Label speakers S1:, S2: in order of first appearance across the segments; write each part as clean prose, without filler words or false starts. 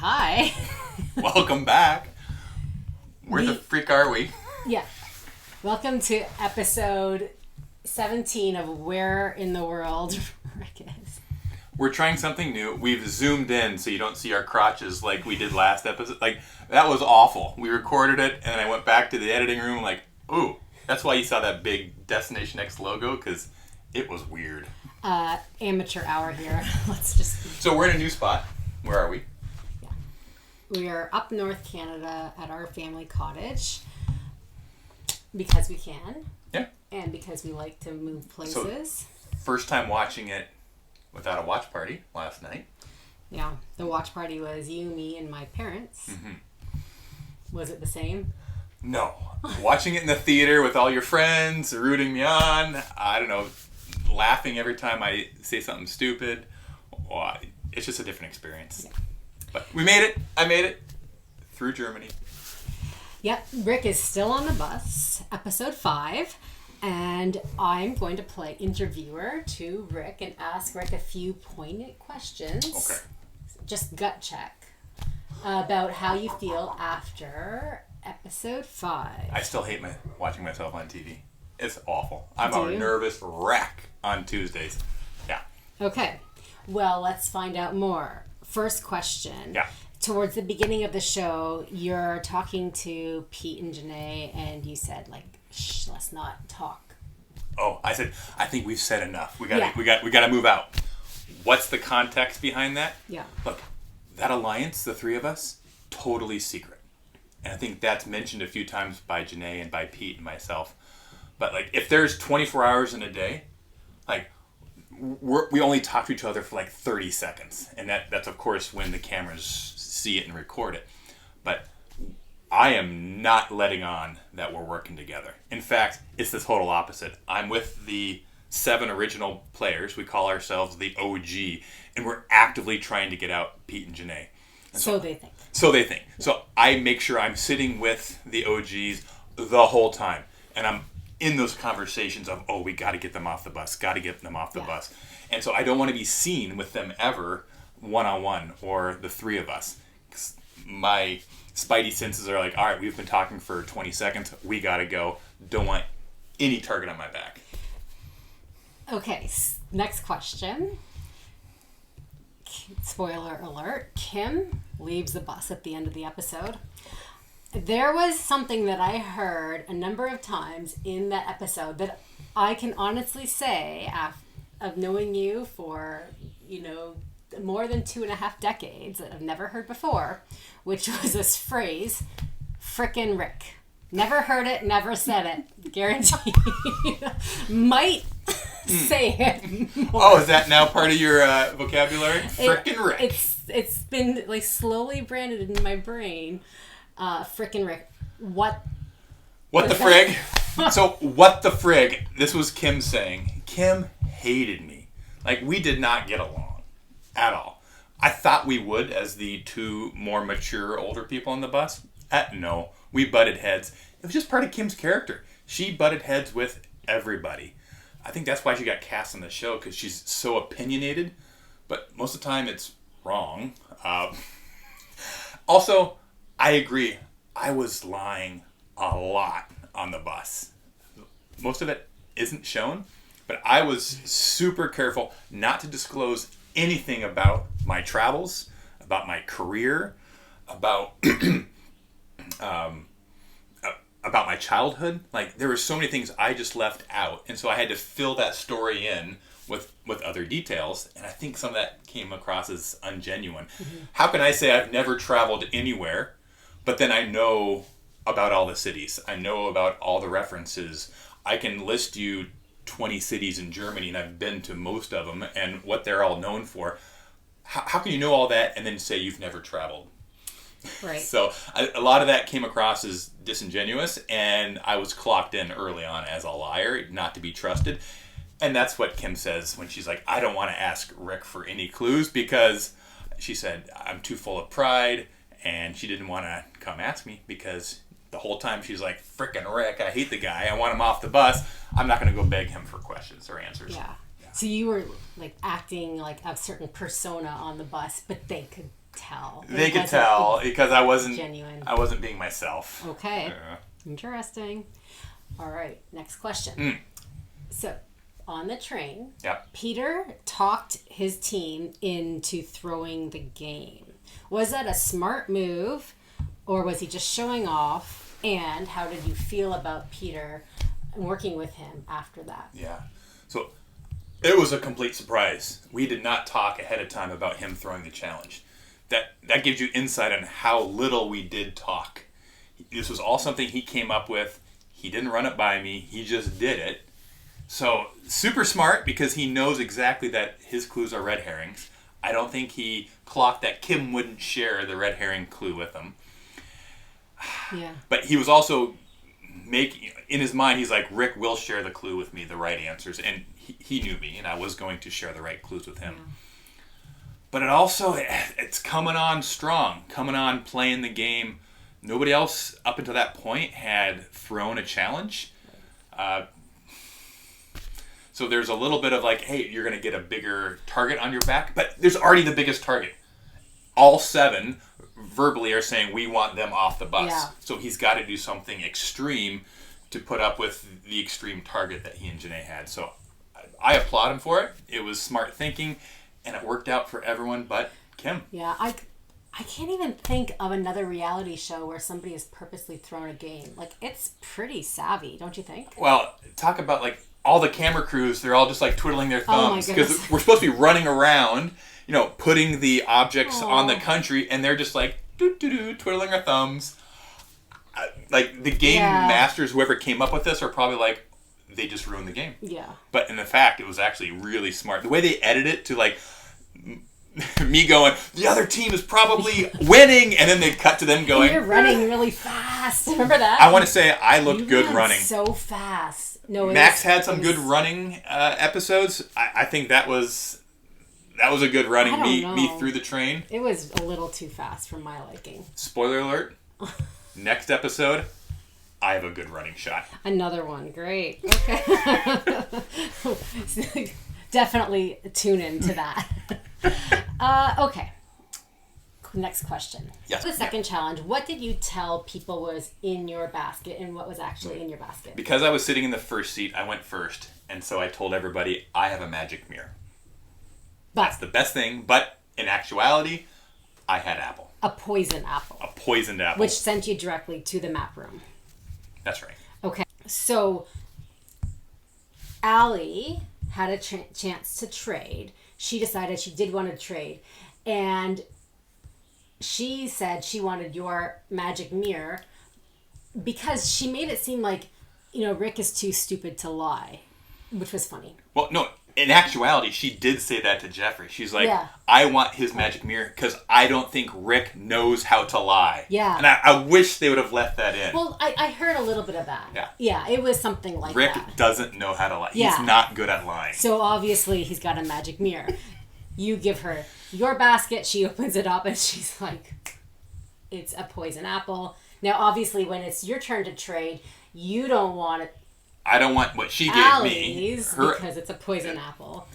S1: Hi.
S2: Welcome back. Where the freak are we?
S1: Yeah. Welcome to episode 17 of Where in the World Rick is.
S2: We're trying something new. We've zoomed in so you don't see our crotches like we did last episode. Like, that was awful. We recorded it, and I went back to the editing room like, ooh, that's why you saw that big Destination X logo, because it was weird.
S1: Amateur hour here.
S2: So we're in a new spot. Where are we?
S1: Yeah. We are up north Canada at our family cottage because we can.
S2: Yeah.
S1: And because we like to move places.
S2: So, first time watching it without a watch party last night.
S1: Yeah. The watch party was you, me, and my parents. Mm-hmm. Was it the same?
S2: No. Watching it in the theater with all your friends, rooting me on, I don't know, laughing every time I say something stupid. Well, it's just a different experience. Yeah. But we made it. I made it through Germany.
S1: Yep. Rick is still on the bus, episode 5. And I'm going to play interviewer to Rick and ask Rick a few poignant questions.
S2: Okay.
S1: Just gut check about how you feel after episode 5.
S2: I still hate watching myself on TV. It's awful. I'm a nervous wreck on Tuesdays. Yeah.
S1: Okay. Well, let's find out more. First question.
S2: Yeah.
S1: Towards the beginning of the show, you're talking to Pete and JaNa, and you said, like, shh, let's not talk.
S2: Oh, I said, I think we've said enough. We got to move out. What's the context behind that?
S1: Yeah.
S2: Look, that alliance, the three of us, totally secret. And I think that's mentioned a few times by JaNa and by Pete and myself. But, like, if there's 24 hours in a day, like, we only talk to each other for, like, 30 seconds. And that's, of course, when the cameras see it and record it. But I am not letting on that we're working together. In fact, it's the total opposite. I'm with the 7 original players. We call ourselves the OG. And we're actively trying to get out Pete and JaNa.
S1: So they think.
S2: So they think. Yeah. So I make sure I'm sitting with the OGs the whole time. And I'm in those conversations of, oh, we got to get them off the bus. Got to get them off the bus. And so I don't want to be seen with them ever one-on-one or the three of us. My spidey senses are like, all right, we've been talking for 20 seconds. We got to go. Don't want any target on my back.
S1: Okay, next question. Spoiler alert. Kim leaves the bus at the end of the episode. There was something that I heard a number of times in that episode that I can honestly say, of knowing you for, more than 2.5 decades, that I've never heard before, which was this phrase, Frickin Rick. Never heard it, never said it. Guaranteed. Might say it more.
S2: Oh, is that now part of your vocabulary? Frickin Rick.
S1: It's been like slowly branded in my brain. Frickin Rick. What
S2: the frig? So, what the frig? This was Kim saying. Kim hated me. Like, we did not get along at all. I thought we would as the 2 more mature, older people on the bus. No. We butted heads. It was just part of Kim's character. She butted heads with everybody. I think that's why she got cast on the show, because she's so opinionated. But most of the time, it's wrong. Also, I agree. I was lying a lot on the bus. Most of it isn't shown, but I was super careful not to disclose anything about my travels, about my career, about about my childhood. Like, there were so many things I just left out, and so I had to fill that story in with other details, and I think some of that came across as ungenuine. Mm-hmm. How can I say I've never traveled anywhere, but then I know about all the cities? I know about all the references. I can list you 20 cities in Germany, and I've been to most of them, and what they're all known for. How can you know all that and then say you've never traveled?
S1: Right.
S2: So a lot of that came across as disingenuous, and I was clocked in early on as a liar, not to be trusted. And that's what Kim says when she's like, I don't want to ask Rick for any clues, because she said, I'm too full of pride, and she didn't want to come ask me because the whole time she's like, frickin' Rick, I hate the guy, I want him off the bus. I'm not going to go beg him for questions or answers.
S1: Yeah. So you were like acting like a certain persona on the bus, but they could tell.
S2: They could tell because I wasn't
S1: genuine.
S2: I wasn't being myself.
S1: Okay.
S2: Yeah.
S1: Interesting. All right, next question. So, on the train, Peter talked his team into throwing the game. Was that a smart move, or was he just showing off? And how did you feel about Peter working with him after that?
S2: Yeah. So, it was a complete surprise. We did not talk ahead of time about him throwing the challenge. That gives you insight on how little we did talk. This was all something he came up with. He didn't run it by me. He just did it. So, super smart because he knows exactly that his clues are red herrings. I don't think he clocked that Kim wouldn't share the red herring clue with him.
S1: Yeah.
S2: But he was also in his mind, he's like, Rick will share the clue with me, the right answers. And he knew me, and I was going to share the right clues with him. Yeah. But it's coming on strong, coming on playing the game. Nobody else up until that point had thrown a challenge. So there's a little bit of like, hey, you're going to get a bigger target on your back. But there's already the biggest target. All 7 verbally are saying we want them off the bus.
S1: Yeah.
S2: So he's got to do something extreme to put up with the extreme target that he and JaNa had. So I applaud him for it. It was smart thinking, and it worked out for everyone but Kim.
S1: Yeah, I can't even think of another reality show where somebody has purposely thrown a game. Like, it's pretty savvy, don't you think?
S2: Well, talk about, like, all the camera crews, they're all just, like, twiddling their thumbs.
S1: Oh,
S2: because we're supposed to be running around, putting the objects on the country, and they're just, like, doo-doo-doo, twiddling their thumbs. Like, the game masters, whoever came up with this, are probably like, they just ruined the game.
S1: Yeah.
S2: But in the fact, it was actually really smart. The way they edit it to, like, me going, the other team is probably winning, and then they cut to them going,
S1: and you're running really fast. Remember that?
S2: I want to say I looked good
S1: ran
S2: running.
S1: So fast. No,
S2: Max had some good running episodes. I think that was a good running. Me through the train.
S1: It was a little too fast for my liking.
S2: Spoiler alert. Next episode, I have a good running shot.
S1: Another one. Great. Okay. Definitely tune into that. Okay. Next question.
S2: Yes.
S1: The second challenge. What did you tell people was in your basket and what was actually in your basket?
S2: Because I was sitting in the first seat, I went first. And so I told everybody, I have a magic mirror. That's the best thing. But in actuality, I had apple.
S1: A poison apple.
S2: A poisoned apple.
S1: Which sent you directly to the map room.
S2: That's right.
S1: Okay. So, Allie had a chance to trade. She decided she did want to trade. And she said she wanted your magic mirror because she made it seem like, Rick is too stupid to lie, which was funny.
S2: Well, no, in actuality, she did say that to Jeffrey. She's like, I want his magic mirror because I don't think Rick knows how to lie.
S1: Yeah.
S2: And I wish they would have left that in.
S1: Well, I heard a little bit of that.
S2: Yeah.
S1: Yeah, it was something like
S2: Rick
S1: that.
S2: Rick doesn't know how to lie.
S1: Yeah.
S2: He's not good at lying.
S1: So obviously he's got a magic mirror. You give her your basket, she opens it up, and she's like, it's a poison apple. Now, obviously, when it's your turn to trade, you don't want it.
S2: I don't want what she gave
S1: Allie's
S2: me.
S1: Because it's a poison apple.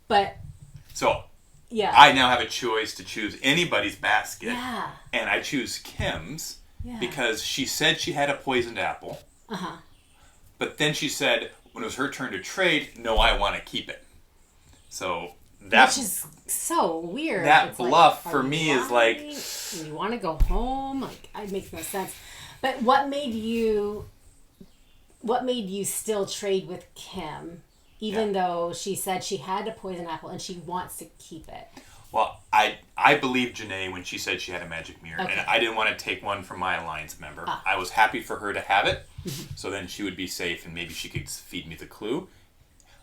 S1: But,
S2: so,
S1: yeah.
S2: I now have a choice to choose anybody's basket.
S1: Yeah.
S2: And I choose Kim's because she said she had a poisoned apple.
S1: Uh-huh.
S2: But then she said, when it was her turn to trade, no, I want to keep it. So... Which
S1: is so weird.
S2: That bluff for me is like...
S1: You want to go home? Like, it makes no sense. But what made you still trade with Kim, even though she said she had a poison apple and she wants to keep it?
S2: Well, I believed JaNa when she said she had a magic mirror, and I didn't want to take one from my alliance member. I was happy for her to have it, so then she would be safe and maybe she could feed me the clue.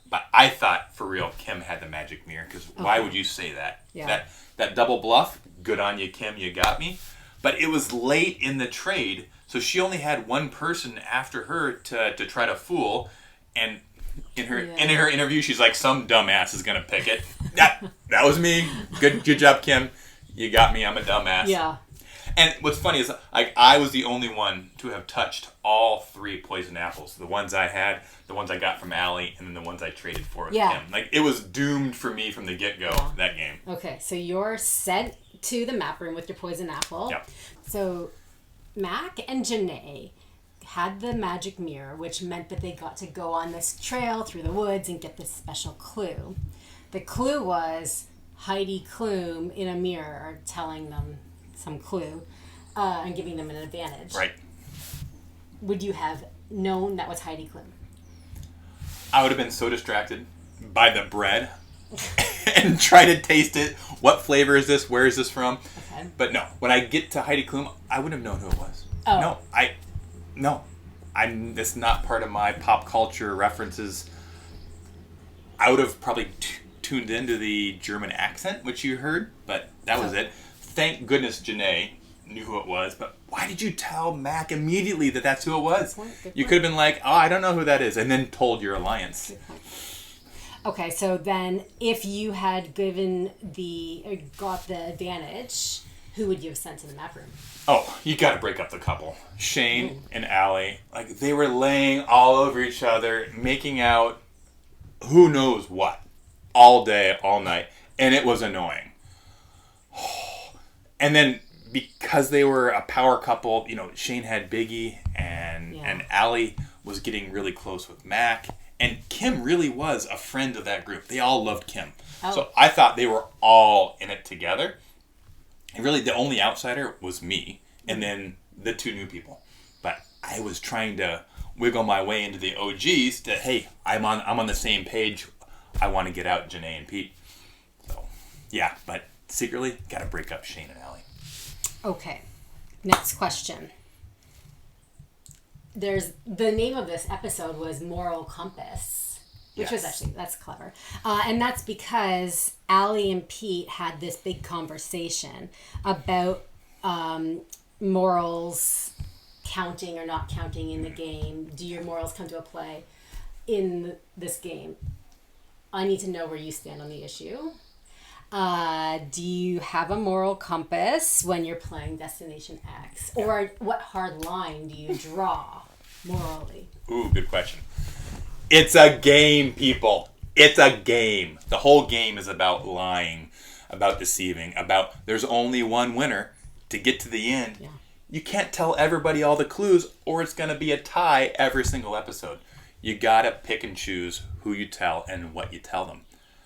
S2: But I thought, for real, Kim had the magic mirror, because why would you say that?
S1: Yeah.
S2: That double bluff, good on you, Kim, you got me. But it was late in the trade, so she only had one person after her to try to fool. And in her interview, she's like, some dumbass is going to pick it. That was me. Good job, Kim. You got me. I'm a dumbass.
S1: Yeah.
S2: And what's funny is, like, I was the only one to have touched all 3 poison apples. The ones I had, the ones I got from Allie, and then the ones I traded for with Kim. Like, it was doomed for me from the get-go, that game.
S1: Okay, so you're sent to the map room with your poison apple.
S2: Yep.
S1: So Mac and JaNa had the magic mirror, which meant that they got to go on this trail through the woods and get this special clue. The clue was Heidi Klum in a mirror telling them some clue and giving them an advantage.
S2: Right.
S1: Would you have known that was Heidi Klum?
S2: I would have been so distracted by the bread and try to taste it. What flavor is this? Where is this from?
S1: Okay.
S2: But no, when I get to Heidi Klum, I wouldn't have known who it was.
S1: Oh.
S2: It's not part of my pop culture references. I would have probably tuned into the German accent, which you heard, but that was it. Thank goodness JaNa knew who it was, but why did you tell Mac immediately that that's who it was?
S1: Good point.
S2: You could have been like, oh, I don't know who that is, and then told your alliance.
S1: Okay, so then if you had got the advantage, who would you have sent to the map room?
S2: Oh, you got to break up the couple. Shane and Allie, like they were laying all over each other, making out who knows what, all day, all night, and it was annoying. And then because they were a power couple, Shane had Biggie and Allie was getting really close with Mac, and Kim really was a friend of that group. They all loved Kim. Oh. So I thought they were all in it together. And really, the only outsider was me, and then the two new people. But I was trying to wiggle my way into the OGs to, hey, I'm on the same page. I want to get out JaNa and Pete. So, yeah, but secretly, got to break up Shane and Allie.
S1: Okay, next question. The name of this episode was Moral Compass, which was actually, that's clever. And that's because Allie and Pete had this big conversation about morals counting or not counting in the game. Do your morals come to a play in this game? I need to know where you stand on the issue. Do you have a moral compass when you're playing Destination X? Or what hard line do you draw morally?
S2: Ooh, good question. It's a game, people. It's a game. The whole game is about lying, about deceiving, about there's only one winner to get to the end. Yeah. You can't tell everybody all the clues or it's going to be a tie every single episode. You got to pick and choose who you tell and what you tell them.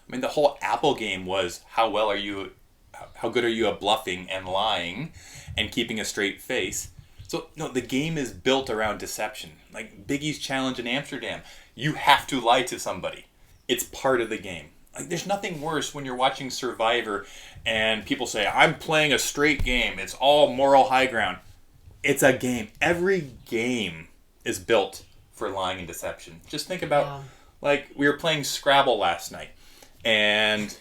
S2: I mean, the whole Apple game was how good are you at bluffing and lying and keeping a straight face. So, no, the game is built around deception. Like Biggie's challenge in Amsterdam. You have to lie to somebody. It's part of the game. Like, there's nothing worse when you're watching Survivor and people say, I'm playing a straight game. It's all moral high ground. It's a game. Every game is built for lying and deception. Just think about, like, we were playing Scrabble last night. And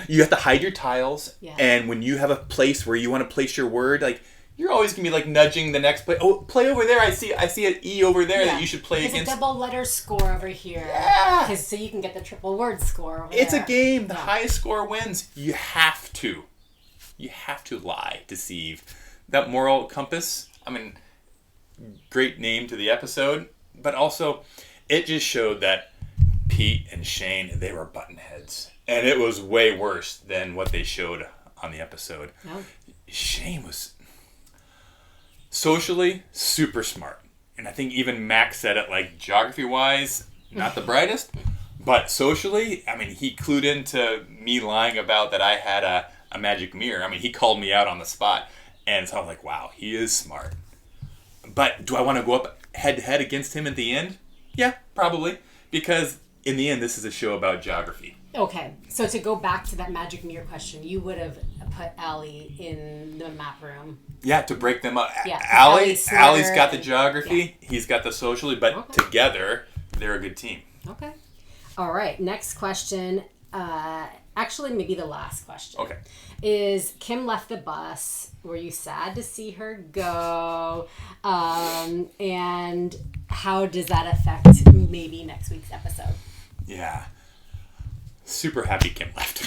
S2: you have to hide your tiles. Yeah. And when you have a place where you want to place your word, like, you're always going to be, like, nudging the next play. Oh, play over there. I see an E over there that you should play against.
S1: There's a double letter score over here.
S2: Yeah.
S1: So you can get the triple word score over
S2: It's a game. The highest score wins. You have to lie, deceive. That moral compass, I mean, great name to the episode. But also, it just showed that Pete and Shane, they were button heads. And it was way worse than what they showed on the episode. No. Shane was socially super smart. And I think even Max said it, like, geography-wise, not the brightest. But socially, I mean, he clued into me lying about that I had a magic mirror. I mean, he called me out on the spot. And so I'm like, wow, he is smart. But do I want to go up head-to-head against him at the end? Yeah, probably. Because in the end, this is a show about geography.
S1: Okay, so to go back to that magic mirror question, you would have put Allie in the map room.
S2: Yeah, to break them up.
S1: Yeah,
S2: Allie's got the geography, he's got the socially, but together, they're a good team.
S1: Okay. All right, next question. Actually, maybe the last question.
S2: Okay.
S1: Is Kim left the bus? Were you sad to see her go? And how does that affect maybe next week's episode?
S2: Yeah. Super happy Kim left.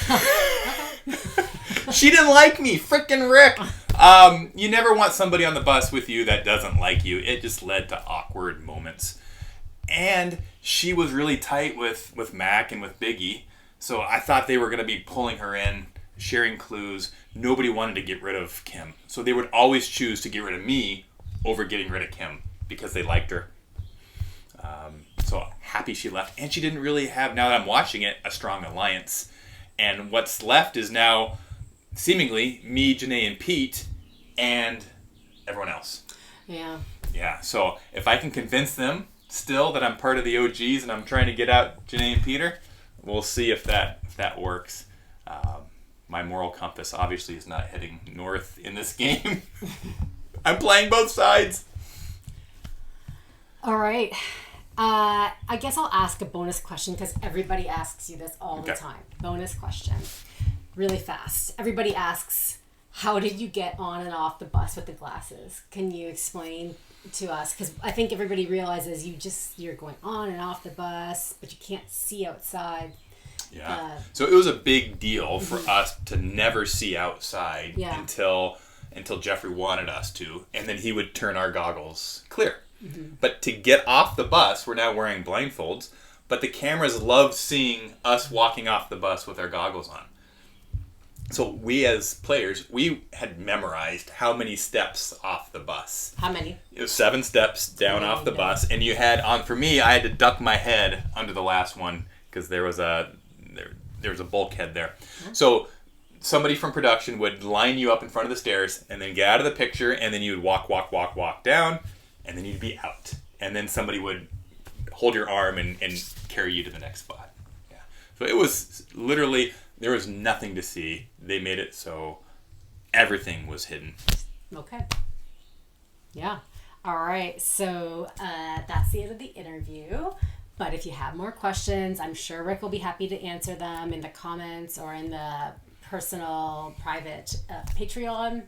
S2: She didn't like me. Frickin Rick. You never want somebody on the bus with you that doesn't like you. It just led to awkward moments. And she was really tight with Mac and with Biggie. So I thought they were going to be pulling her in sharing clues. Nobody wanted to get rid of Kim. So they would always choose to get rid of me over getting rid of Kim because they liked her. So happy she left. And she didn't really have, now that I'm watching it, a strong alliance. And what's left is now seemingly me, JaNa, and Pete, and everyone else.
S1: Yeah.
S2: Yeah, so if I can convince them still that I'm part of the OGs and I'm trying to get out JaNa and Peter, we'll see if that works. My moral compass obviously is not heading north in this game. I'm playing both sides.
S1: All right. I guess I'll ask a bonus question because everybody asks you this all the time. Bonus question. Really fast. Everybody asks, how did you get on and off the bus with the glasses? Can you explain to us? Because I think everybody realizes you're going on and off the bus, but you can't see outside.
S2: Yeah. So it was a big deal for us to never see outside until Jeffrey wanted us to, and then he would turn our goggles clear. Mm-hmm. But to get off the bus, we're now wearing blindfolds, but the cameras loved seeing us walking off the bus with our goggles on. So we as players, we had memorized how many steps off the bus.
S1: How many?
S2: It was 7 steps down off the bus, and you had for me, I had to duck my head under the last one because there was a bulkhead there. Mm-hmm. So somebody from production would line you up in front of the stairs and then get out of the picture, and then you would walk down, and then you'd be out. And then somebody would hold your arm and carry you to the next spot. Yeah. So it was literally, there was nothing to see. They made it so everything was hidden.
S1: Okay. Yeah. All right. So that's the end of the interview. But if you have more questions, I'm sure Rick will be happy to answer them in the comments or in the personal, private Patreon.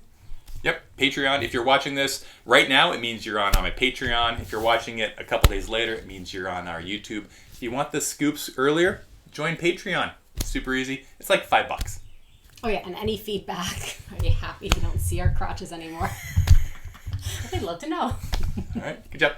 S2: Yep, Patreon. If you're watching this right now, it means you're on my Patreon. If you're watching it a couple days later, it means you're on our YouTube. If you want the scoops earlier, join Patreon. It's super easy. It's like $5.
S1: Oh yeah, and any feedback. Are you happy you don't see our crotches anymore? I'd love to know.
S2: All right, good job.